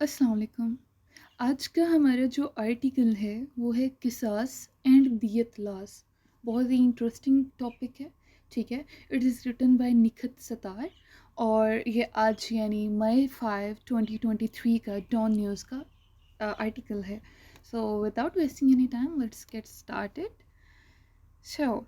السلام علیکم۔ آج کا ہمارا جو آرٹیکل ہے وہ ہے قصاص اینڈ دیت لاس۔ بہت ہی انٹرسٹنگ ٹاپک ہے، ٹھیک ہے۔ It is written by Nikhat Sattar, اور یہ آج یعنی مئی 5 2023 کا ڈان نیوز کا آرٹیکل ہے۔ So without wasting any time let's get started. So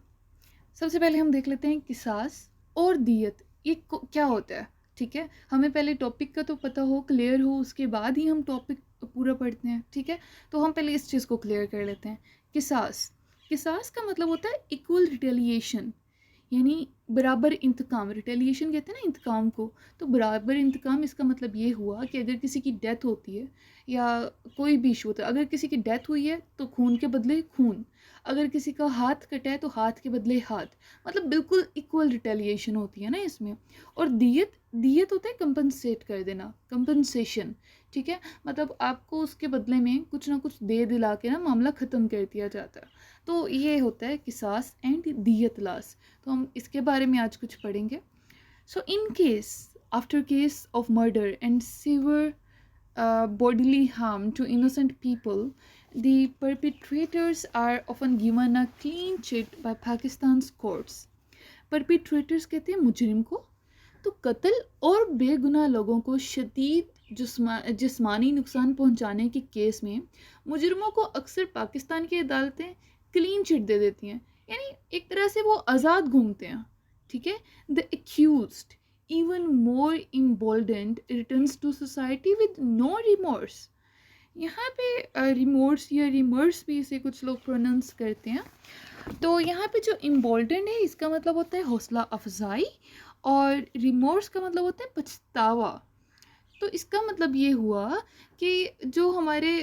سب سے پہلے ہم دیکھ لیتے ہیں قصاص اور دیت یہ کیا ہوتا ہے، ٹھیک ہے۔ ہمیں پہلے ٹاپک کا تو پتہ ہو، کلیئر ہو، اس کے بعد ہی ہم ٹاپک پورا پڑھتے ہیں، ٹھیک ہے۔ تو ہم پہلے اس چیز کو کلیئر کر لیتے ہیں۔ قصاص، قصاص کا مطلب ہوتا ہے ایکول ریٹیلیشن، یعنی برابر انتقام۔ ریٹیلیشن کہتے ہیں نا انتقام کو، تو برابر انتقام اس کا مطلب یہ ہوا کہ اگر کسی کی ڈیتھ ہوتی ہے یا کوئی بھی ایشو ہوتا ہے، اگر کسی کی ڈیتھ ہوئی ہے تو خون کے بدلے خون، اگر کسی کا ہاتھ کٹا ہے تو ہاتھ کے بدلے ہاتھ، مطلب بالکل ایکول ریٹیلیشن ہوتی ہے نا اس میں۔ اور دیت، دیت ہوتا ہے کمپنسیٹ کر دینا، کمپنسیشن، ٹھیک ہے۔ مطلب آپ کو اس کے بدلے میں کچھ نہ کچھ دے دلا کے نا معاملہ ختم کر دیا جاتا ہے، تو یہ ہوتا ہے قصاص اینڈ دیت لاس۔ تو ہم اس کے بارے میں آج کچھ پڑھیں گے۔ So in case after case of murder and severe bodily harm to innocent people, the perpetrators are often given a clean chit by Pakistan's courts. Perpetrators کہتے ہیں مجرم کو۔ تو قتل اور بے گناہ لوگوں کو شدید جسمانی نقصان پہنچانے کے کیس میں مجرموں کو اکثر پاکستان کی عدالتیں کلین چٹ دے دیتی ہیں، یعنی ایک طرح سے وہ آزاد گھومتے ہیں، ٹھیک ہے۔ The accused even more emboldened returns to society with no remorse. یہاں پہ ریمورس یا ریمرس بھی اسے کچھ لوگ پروننس کرتے ہیں۔ تو یہاں پہ جو امبولڈنڈ ہے اس کا مطلب ہوتا ہے حوصلہ افزائی، اور ریمورس کا مطلب ہوتا ہے پچھتاوا۔ تو اس کا مطلب یہ ہوا کہ جو ہمارے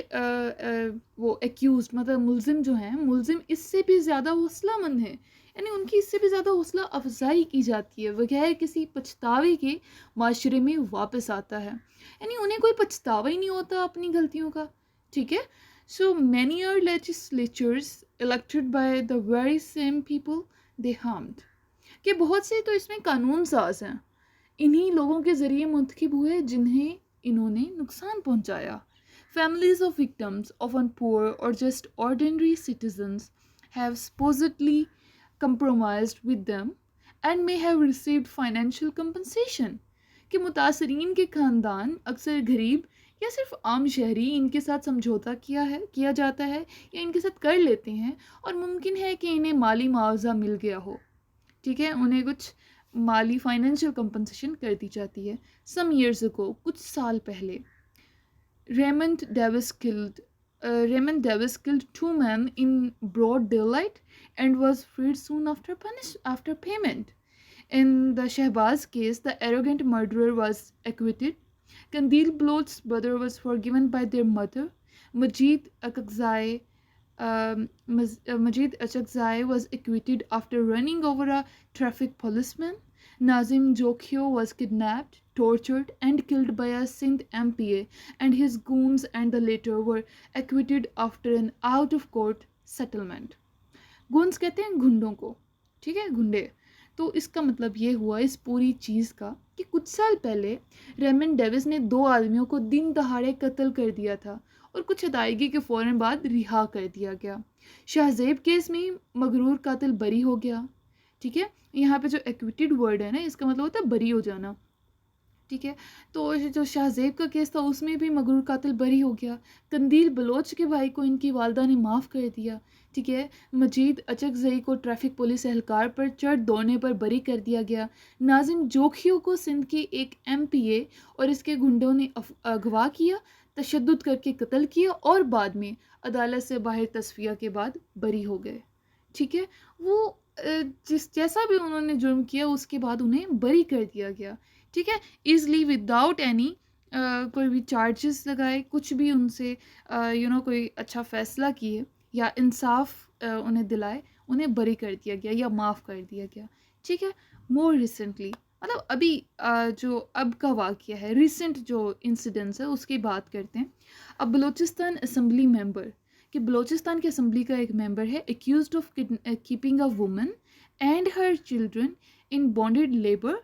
وہ ایکیوزڈ مطلب ملزم جو ہیں، ملزم اس سے بھی زیادہ حوصلہ مند ہیں، یعنی ان کی اس سے بھی زیادہ حوصلہ افزائی کی جاتی ہے، بغیر کسی پچھتاوے کے معاشرے میں واپس آتا ہے، یعنی انہیں کوئی پچھتاوا ہی نہیں ہوتا اپنی غلطیوں کا، ٹھیک ہے۔ So many are legislatures elected by the very same people they harmed، کہ بہت سے تو اس میں قانون ساز ہیں، انہی لوگوں کے ذریعے منتخب ہوئے جنہیں انہوں نے نقصان پہنچایا۔ Families of victims, often poor or just ordinary citizens, have supposedly compromised with them and may have received financial compensation، کہ متاثرین کے خاندان اکثر غریب یا صرف عام شہری ان کے ساتھ سمجھوتا کیا جاتا ہے یا ان کے ساتھ کر لیتے ہیں، اور ممکن ہے کہ انہیں مالی معاوضہ مل گیا ہو، ٹھیک ہے، انہیں کچھ مالی فائنینشیل کمپنسیشن کر دی جاتی ہے۔ سم ایئرز اگو، کچھ سال پہلے، Raymond Davis killed two men in broad daylight and was freed soon after payment. In the Shehbaz case, the arrogant murderer was acquitted. Kandil Baloch's brother was forgiven by their mother. Majid Achakzai was acquitted after running over a traffic policeman. Nazim Jokhio was kidnapped, tortured, and killed by a Sindh MPA, and his goons and the latter were acquitted after an out-of-court settlement. گونس کہتے ہیں گھنڈوں کو، ٹھیک ہے، گھنڈے۔ تو اس کا مطلب یہ ہوا اس پوری چیز کا کہ کچھ سال پہلے ریمنڈ ڈیوس نے 2 آدمیوں کو دن دہاڑے قتل کر دیا تھا، اور کچھ ادائیگی کے فوراً بعد رہا کر دیا گیا۔ شاہ زیب کیس میں مغرور قاتل بری ہو گیا، ٹھیک ہے۔ یہاں پہ جو ایکویٹیڈ ورڈ ہے نا، اس کا مطلب ہوتا ہے بری ہو جانا، ٹھیک ہے۔ تو جو شاہ زیب کا کیس تھا اس میں بھی مغرور قاتل بری ہو گیا۔ قندیل بلوچ کے بھائی کو ان کی والدہ نے معاف کر دیا، ٹھیک ہے۔ مجید اچکزئی کو ٹریفک پولیس اہلکار پر چڑھ دوڑنے پر بری کر دیا گیا۔ ناظم جوکھیو کو سندھ کی ایک MPA اور اس کے گنڈوں نے اغوا کیا، تشدد کر کے قتل کیا، اور بعد میں عدالت سے باہر تصفیہ کے بعد بری ہو گئے، ٹھیک ہے۔ وہ جیسا بھی انہوں نے جرم کیا اس کے بعد انہیں بری کر دیا گیا، ٹھیک ہے، ایزلی وداؤٹ اینی کوئی بھی چارجز لگائے، کچھ بھی ان سے کوئی اچھا فیصلہ کیے یا انصاف انہیں دلائے، انہیں بری کر دیا گیا یا معاف کر دیا گیا، ٹھیک ہے۔ مور ریسنٹلی، مطلب ابھی جو اب کا واقعہ ہے، ریسنٹ جو انسیڈنٹس ہے اس کی بات کرتے ہیں۔ اب بلوچستان اسمبلی ممبر، کہ بلوچستان کے اسمبلی کا ایک ممبر ہے، accused of keeping a woman and her children in bonded labor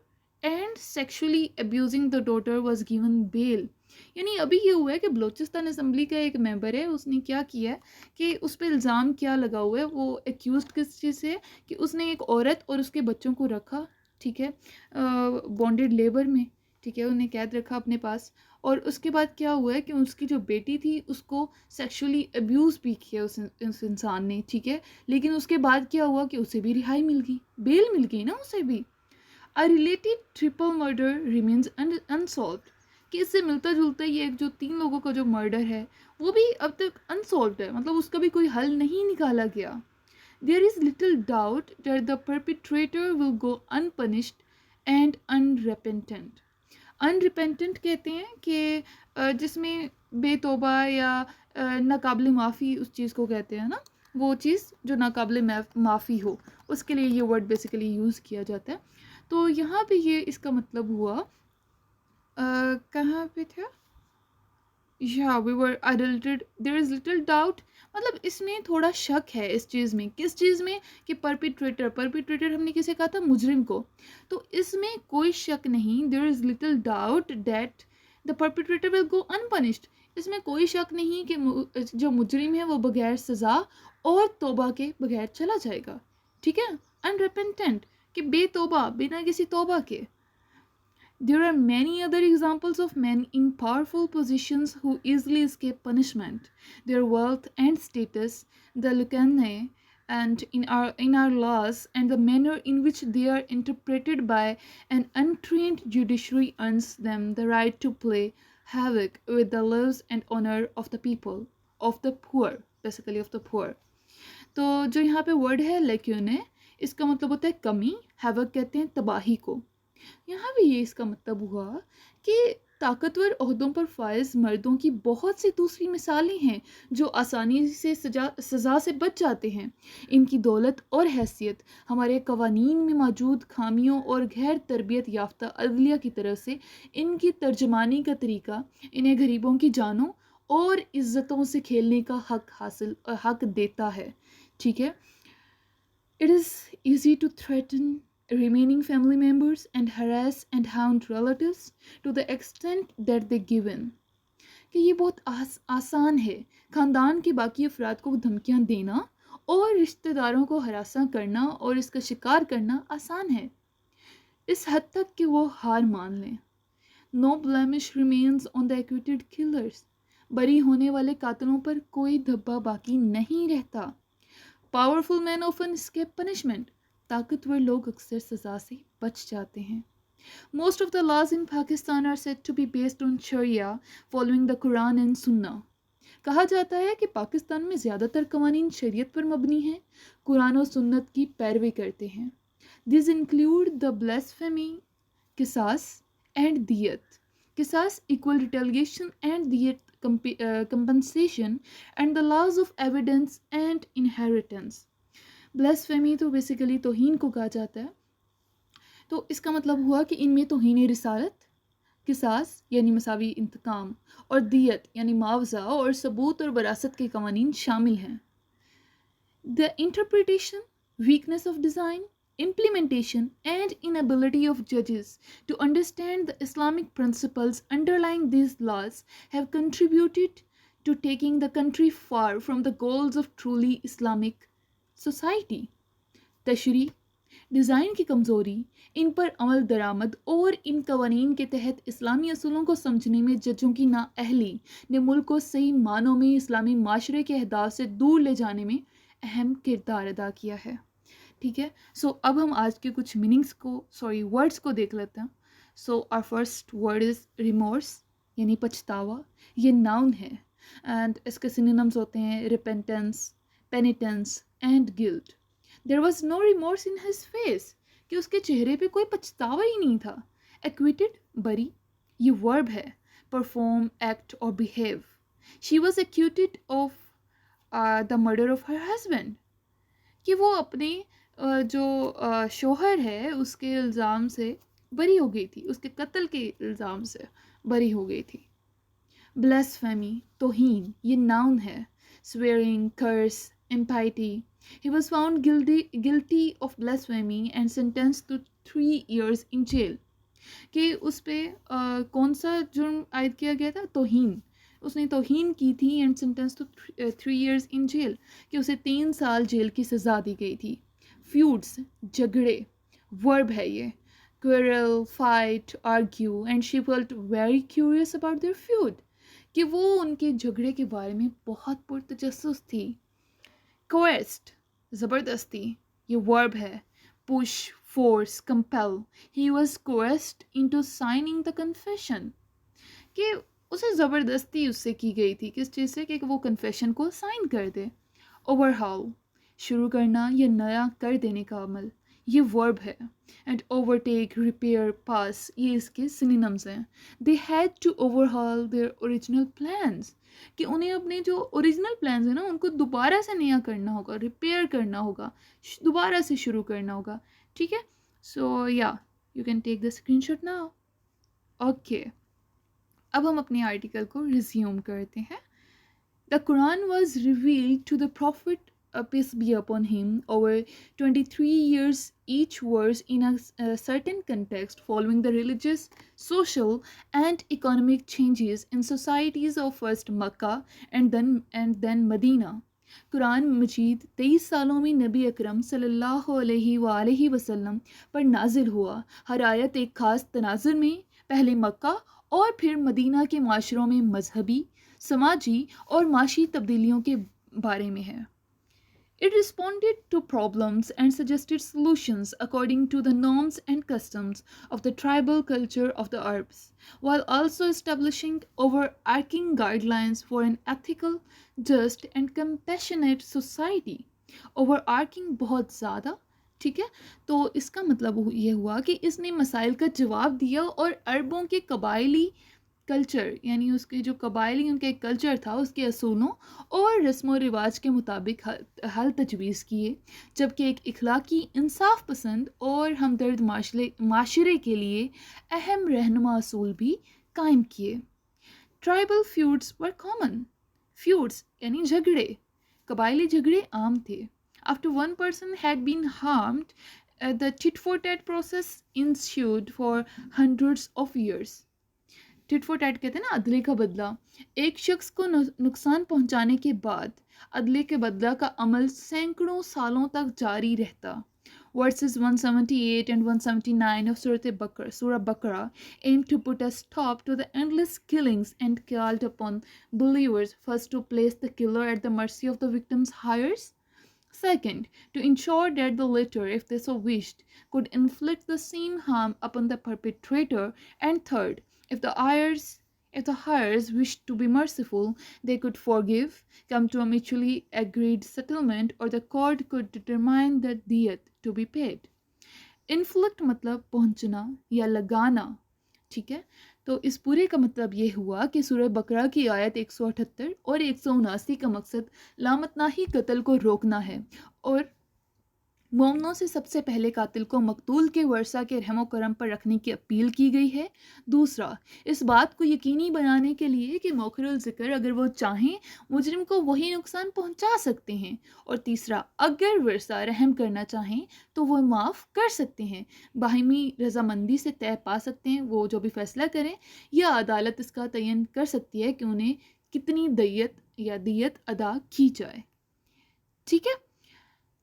and sexually abusing the daughter was given bail، یعنی ابھی یہ ہوا ہے کہ بلوچستان اسمبلی کا ایک ممبر ہے, اس نے کیا کیا ہے کہ اس پہ الزام کیا لگا ہوا ہے, وہ ایکیوزڈ کس چیز سے ہے کہ اس نے ایک عورت اور اس کے بچوں کو رکھا, ٹھیک ہے, بانڈیڈ لیبر میں, ٹھیک ہے, انہیں قید رکھا اپنے پاس, اور اس کے بعد کیا ہوا ہے کہ اس کی جو بیٹی تھی اس کو سیکشولی ابیوز بھی کیا اس انسان نے, ٹھیک ہے, لیکن اس کے بعد کیا ہوا کہ اسے بھی رہائی مل گئی, بیل مل گئی نا اسے بھی. A related triple murder remains unsolved, کہ اس سے ملتا جلتا یہ ایک جو 3 لوگوں کا جو مرڈر ہے وہ بھی اب تک انسالوڈ ہے, مطلب اس کا بھی کوئی حل نہیں نکالا گیا. There is little doubt that the perpetrator will go unpunished and unrepentant. Unrepentant کہتے ہیں کہ جس میں بے توبہ یا ناقابل معافی اس چیز کو کہتے ہیں نا, وہ چیز جو ناقابل معافی ہو, اس کے لیے یہ ورڈ بیسیکلی یوز کیا جاتا ہے. تو یہاں پہ یہ اس کا مطلب ہوا, کہاں پہ تھا, we were adulterated, there is little doubt, مطلب اس میں تھوڑا شک ہے اس چیز میں. کس چیز میں؟ کہ پرپیٹریٹر ہم نے کسے کہا تھا؟ مجرم کو. تو اس میں کوئی شک نہیں, there is little doubt that the perpetrator will go unpunished. اس میں کوئی شک نہیں کہ جو مجرم ہے وہ بغیر سزا اور توبہ کے بغیر چلا جائے گا, ٹھیک ہے. unrepentant کہ بے توبہ, بنا کسی توبہ کے. There are many other examples of men in powerful positions who easily escape punishment. Their wealth and status, the lacuna and in our laws, and the manner in which they are interpreted by an untrained judiciary earns them the right to play havoc with the lives and honor of the people, of the poor, basically of the poor. تو جو یہاں پہ word ہے لیکیونے, اس کا مطلب ہوتا ہے کمی, ہیوک کہتے ہیں تباہی کو. یہاں بھی یہ اس کا مطلب ہوا کہ طاقتور عہدوں پر فائز مردوں کی بہت سی دوسری مثالیں ہیں جو آسانی سے سزا سے بچ جاتے ہیں. ان کی دولت اور حیثیت ہمارے قوانین میں موجود خامیوں اور غیر تربیت یافتہ عدلیہ کی طرف سے ان کی ترجمانی کا طریقہ انہیں غریبوں کی جانوں اور عزتوں سے کھیلنے کا حق دیتا ہے, ٹھیک ہے. It is easy to threaten remaining family members and harass and hound relatives to the extent that they give in. کہ یہ بہت آسان ہے خاندان کے باقی افراد کو دھمکیاں دینا اور رشتہ داروں کو ہراساں کرنا اور اس کا شکار کرنا آسان ہے, اس حد تک کہ وہ ہار مان لیں. No blemish remains on the acquitted killers. بری ہونے والے قاتلوں پر کوئی دھبا باقی نہیں رہتا. Powerful men often escape punishment. طاقتور لوگ اکثر سزا سے بچ جاتے ہیں. Most of the laws in Pakistan are said to be based on Sharia, following the Quran and Sunnah. کہا جاتا ہے کہ پاکستان میں زیادہ تر قوانین شریعت پر مبنی ہیں, قرآن و سنت کی پیروی کرتے ہیں. These include the blasphemy, قصاص and دیت. قصاص equal retaliation and دیت compensation, and the laws of evidence and inheritance. blasphemy تو بیسیکلی توہین کو کہا جاتا ہے. تو اس کا مطلب ہوا کہ ان میں توہین رسالت, قصاص یعنی مساوی انتقام, اور دیت یعنی معاوضہ اور ثبوت اور وراثت کے قوانین شامل ہیں. The interpretation, weakness of design, implementation, and inability of judges to understand the Islamic principles underlying these laws have contributed to taking the country far from the goals of truly Islamic society. تشریح, design کی کمزوری, ان پر عمل درآمد اور ان قوانین کے تحت اسلامی اصولوں کو سمجھنے میں ججوں کی نااہلی نے ملک کو صحیح معنوں میں اسلامی معاشرے کے اہداف سے دور لے جانے میں اہم کردار ادا کیا ہے, ٹھیک ہے. سو اب ہم آج کے کچھ ورڈس کو دیکھ لیتے ہیں. So our first word is remorse, یعنی پچھتاوا. یہ ناؤن ہے اینڈ اس کے سینونیمز ہوتے ہیں repentance, penitence and guilt. There was no remorse in his face, کہ اس کے چہرے پہ کوئی پچھتاوا ہی نہیں تھا. ایکویٹڈ, بری, یہ ورب ہے. پرفارم, ایکٹ اور behave. She was acquitted of the murder of her husband, کہ وہ اپنے جو شوہر ہے اس کے الزام سے بری ہو گئی تھی, اس کے قتل کے الزام سے بری ہو گئی تھی. بلیسفیمی, توہین, یہ ناؤن ہے. Swearing, curse, impiety. He was found guilty of blasphemy and sentenced to 3 years in jail. کہ اس پہ کون سا جرم عائد کیا گیا تھا؟ توہین. اس نے توہین کی تھی and sentence to 3 years in jail, کہ اسے 3 سال جیل کی سزا دی گئی تھی. فیوڈس جھگڑے، ورب ہے یہ. quarrel, fight, argue, and she felt very curious about their feud. کہ وہ ان کے جھگڑے کے بارے میں بہت پرتجسس تھی. coerced زبردستی، یہ ورب ہے. push, force, compel. He was coerced into signing the confession. کہ اسے زبردستی اس سے کی گئی تھی کس چیز سے؟ کہ وہ کنفیشن کو سائن کر دے. overhaul شروع کرنا یا نیا کر دینے کا عمل، یہ ورب ہے. اینڈ overtake, repair, pass یہ اس کے synonyms ہیں. they had to overhaul their original plans. کہ انہیں اپنے جو اوریجنل پلانز ہیں نا ان کو دوبارہ سے نیا کرنا ہوگا، ریپیئر کرنا ہوگا، دوبارہ سے شروع کرنا ہوگا. ٹھیک ہے. So yeah you can take the screen shot now. Okay, اب ہم اپنے آرٹیکل کو ریزیوم کرتے ہیں. The Quran was revealed to the Prophet, peace be upon him, over 23 years, each verse in a certain context, following the religious, social, and economic changes in societies of first Makkah and then Medina. قرآن مجید 23 سالوں میں نبی اکرم صلی اللہ علیہ وآلہ وسلم پر نازل ہوا. ہر آیت ایک خاص تناظر میں، پہلے مکہ اور پھر مدینہ کے معاشروں میں مذہبی، سماجی اور معاشی تبدیلیوں کے بارے میں ہے. It responded to problems and suggested solutions according to the norms and customs of the tribal culture of the Arabs, while also establishing overarching guidelines for an ethical, just and compassionate society. Overarching بہت زیادہ، ٹھیک ہے. تو اس کا مطلب یہ ہوا کہ اس نے مسائل کا جواب دیا اور عربوں کے قبائلی کلچر، یعنی اس کے جو قبائلی ان کا ایک کلچر تھا اس کے اصولوں اور رسم و رواج کے مطابق حل تجویز کیے، جبکہ ایک اخلاقی، انصاف پسند اور ہمدرد معاشرے کے لیے اہم رہنما اصول بھی قائم کیے. ٹرائبل فیوڈز ور کامن. فیوڈز یعنی جھگڑے، قبائلی جھگڑے عام تھے. After one person had been harmed, the tit for tat process ensued for hundreds of years. Tit for tat کہتے ہیں نا عدلے کا بدلہ. ایک شخص کو نقصان پہنچانے کے بعد عدلے کے بدلہ کا عمل سینکڑوں سالوں تک جاری رہتا. Verses 178 and 179 of Surah Baqarah aim to put a stop to the endless killings and called upon believers first to place the killer at the mercy of the victim's heirs. Second, to ensure that the latter, if they so wished, could inflict the same harm upon the perpetrator. And third, if the heirs wished to be merciful, they could forgive, come to a mutually agreed settlement, or the court could determine the diyat to be paid. Inflict مطلب پہنچنا یا لگانا. ٹھیک ہے. تو اس پورے کا مطلب یہ ہوا کہ سورہ بقرہ کی آیت 178 اور 179 کا مقصد لامتناہی قتل کو روکنا ہے، اور مومنوں سے سب سے پہلے قاتل کو مقتول کے ورثہ کے رحم و کرم پر رکھنے کی اپیل کی گئی ہے. دوسرا، اس بات کو یقینی بنانے کے لیے کہ مؤخر الذکر اگر وہ چاہیں مجرم کو وہی نقصان پہنچا سکتے ہیں. اور تیسرا، اگر ورثہ رحم کرنا چاہیں تو وہ معاف کر سکتے ہیں، باہمی رضامندی سے طے پا سکتے ہیں، وہ جو بھی فیصلہ کریں، یا عدالت اس کا تعین کر سکتی ہے کہ انہیں کتنی دیت ادا کی جائے. ٹھیک ہے.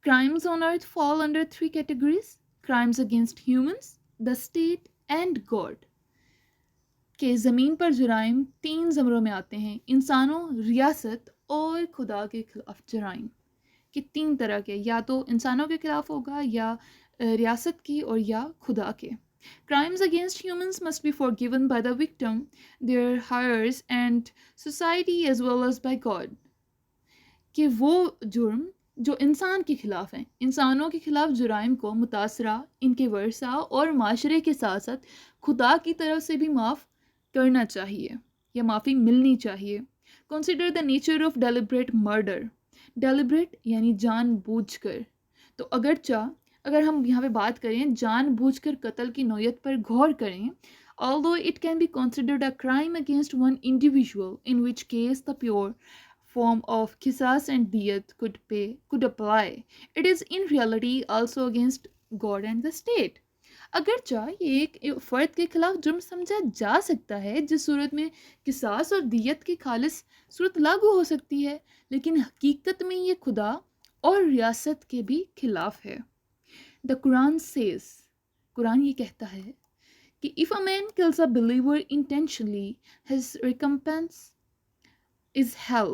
Crimes on earth fall under 3 categories: crimes against humans, the state, and God. کہ زمین پر جرائم 3 زمروں میں آتے ہیں: انسانوں، ریاست اور خدا کے خلاف جرائم. کہ 3 طرح کے، یا تو انسانوں کے خلاف ہوگا، یا ریاست کی، اور یا خدا کے. Crimes against humans must be forgiven by the victim, their heirs, and society as well as by God. کہ وہ جرم جو انسان کے خلاف ہیں، انسانوں کے خلاف جرائم کو متاثرہ، ان کے ورثہ اور معاشرے کے ساتھ ساتھ خدا کی طرف سے بھی معاف کرنا چاہیے یا معافی ملنی چاہیے. Consider the nature of deliberate murder. Deliberate یعنی جان بوجھ کر. تو اگر ہم یہاں پہ بات کریں جان بوجھ کر قتل کی نوعیت پر غور کریں، although it can be considered a crime against one individual, in which case the pure form of qisas and diyat could apply, it is in reality also against God and the state. اگرچہ یہ ایک فرد کے خلاف جرم سمجھا جا سکتا ہے جس صورت میں قصاص اور دیت کی خالص صورت لاگو ہو سکتی ہے، لیکن حقیقت میں یہ خدا اور ریاست کے بھی خلاف ہے۔ The Quran says، قرآن یہ کہتا ہے کہ if a man kills a believer intentionally, his recompense is hell,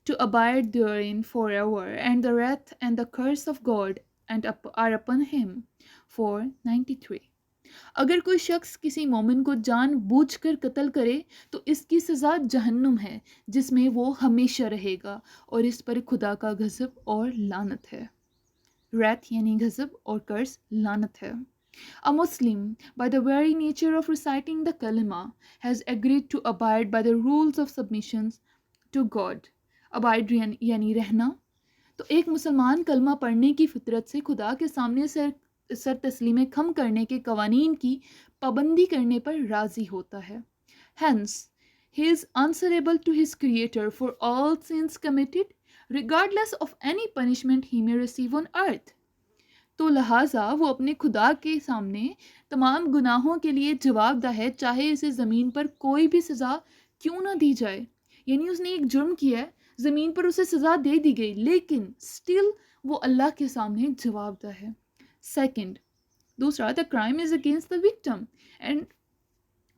to abide therein forever, and the wrath and the curse of God are upon him. 493۔ اگر کوئی شخص کسی مومن کو جان بوجھ کر قتل کرے تو اس کی سزا جہنم ہے جس میں وہ ہمیشہ رہے گا، اور اس پر خدا کا غضب اور لعنت ہے۔ wrath یعنی غضب اور curse لعنت ہے۔ A Muslim, by the very nature of reciting the kalima, has agreed to abide by the rules of submission to God۔ abide یعنی رہنا۔ تو ایک مسلمان کلمہ پڑھنے کی فطرت سے خدا کے سامنے سر تسلیم خم کرنے کے قوانین کی پابندی کرنے پر راضی ہوتا ہے۔ Hence, he is answerable to his Creator for all sins committed, regardless of any punishment he may receive on earth۔ تو لہٰذا وہ اپنے خدا کے سامنے تمام گناہوں کے لیے جواب دہ ہے، چاہے اسے زمین پر کوئی بھی سزا کیوں نہ دی جائے۔ یعنی اس نے ایک جرم کیا ہے، زمین پر اسے سزا دے دی گئی، لیکن اسٹل وہ اللہ کے سامنے جواب دہ ہے۔ سیکنڈ، دوسرا، the crime is against the victim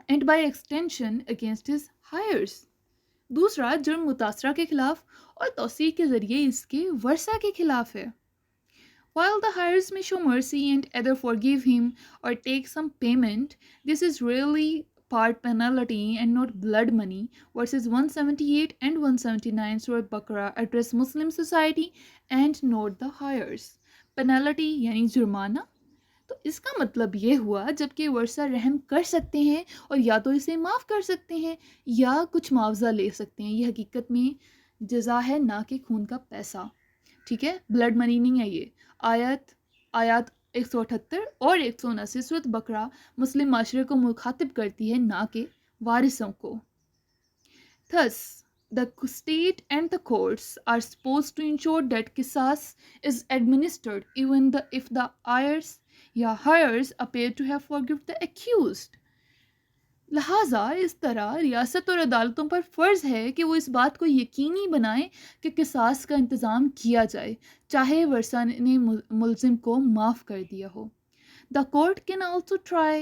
and by extension against his heirs۔ دوسرا جرم متاثرہ کے خلاف اور توسیع کے ذریعے اس کے ورثہ کے خلاف ہے۔ While the heirs may show mercy and either forgive him or take some payment, this is really part penalty and not blood money۔ Verses 178 and 179 Surah Baqarah address Muslim society and not the heirs۔ penalty یعنی جرمانہ۔ تو اس کا مطلب یہ ہوا جبکہ ورثہ رحم کر سکتے ہیں اور یا تو اسے معاف کر سکتے ہیں یا کچھ معاوضہ لے سکتے ہیں، یہ حقیقت میں جزا ہے نہ کہ خون کا پیسہ۔ ٹھیک ہے، بلڈ منی نہیں ہے یہ۔ آیات 178 اور 179 سورۃ بقرہ مسلم معاشرے کو مخاطب کرتی ہے، نہ کہ وارثوں کو۔ Thus, the state and the courts are supposed to ensure that qisas is administered even if the heirs یا heirs appear to have forgiven the accused۔ لہٰذا اس طرح ریاست اور عدالتوں پر فرض ہے کہ وہ اس بات کو یقینی بنائیں کہ قصاص کا انتظام کیا جائے، چاہے ورثہ نے ملزم کو معاف کر دیا ہو۔ The court can also try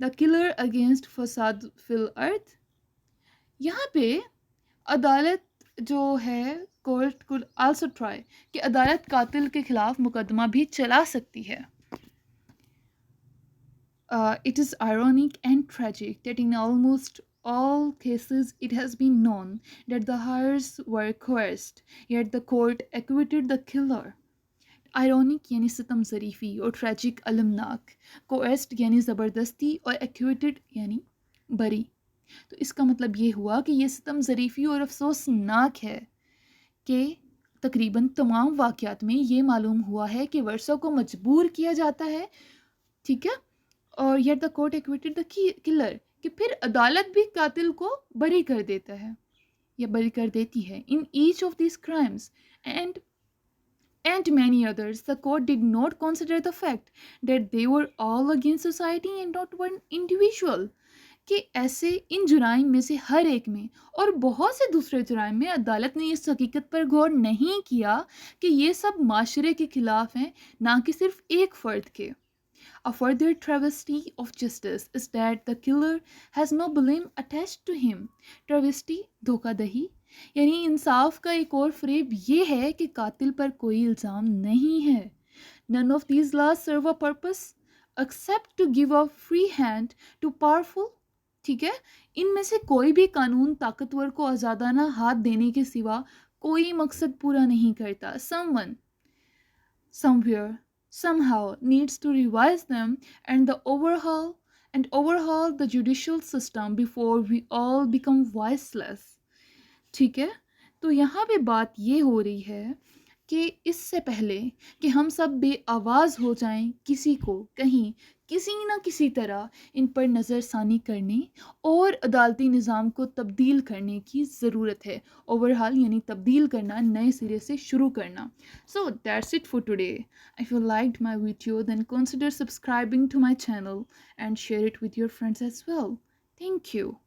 the killer against فساد فی الارض۔ یہاں پہ عدالت جو ہے court could also try کہ عدالت قاتل کے خلاف مقدمہ بھی چلا سکتی ہے۔ It is ironic and tragic that in almost all cases it has been known that the heirs were coerced, yet the court acquitted the killer۔ Ironic یعنی ستم ظریفی اور tragic المناک، coerced یعنی زبردستی اور acquitted یعنی بری۔ تو اس کا مطلب یہ ہوا کہ یہ ستم ظریفی اور افسوسناک ہے کہ تقریباً تمام واقعات میں یہ معلوم ہوا ہے کہ ورثوں کو مجبور کیا جاتا ہے، ٹھیک ہے، اور yet the court acquitted the killer، کہ پھر عدالت بھی قاتل کو بری کر دیتا ہے یا بری کر دیتی ہے۔ In each of these crimes and many others, the court did not consider the fact that they were all against society and not one individual۔ کہ ایسے ان جرائم میں سے ہر ایک میں اور بہت سے دوسرے جرائم میں عدالت نے اس حقیقت پر غور نہیں کیا کہ یہ سب معاشرے کے خلاف ہیں، نہ کہ صرف ایک فرد کے۔ A further travesty of justice is that the killer has no blame attached to him۔ travesty دھوکہ دہی یعنی انصاف کا ایک اور فریب یہ ہے کہ قاتل پر کوئی الزام نہیں ہے۔ None of these laws serve a purpose except to give a free hand to powerful۔ ٹھیک ہے، ان میں سے کوئی بھی قانون طاقتور کو آزادانہ ہاتھ دینے کے سوا کوئی مقصد پورا نہیں کرتا۔ Someone somewhere somehow needs to revise them and overhaul the judicial system before we all become voiceless۔ ٹھیک ہے، تو یہاں پہ بات یہ ہو رہی ہے کہ اس سے پہلے کہ ہم سب بے آواز ہو جائیں، کسی کو کہیں کسی نہ کسی طرح ان پر نظر ثانی کرنے اور عدالتی نظام کو تبدیل کرنے کی ضرورت ہے. اوورہال یعنی تبدیل کرنا، نئے سرے سے شروع کرنا. So that's it for today. If you liked my video, then consider subscribing to my channel and share it with your friends as well. Thank you.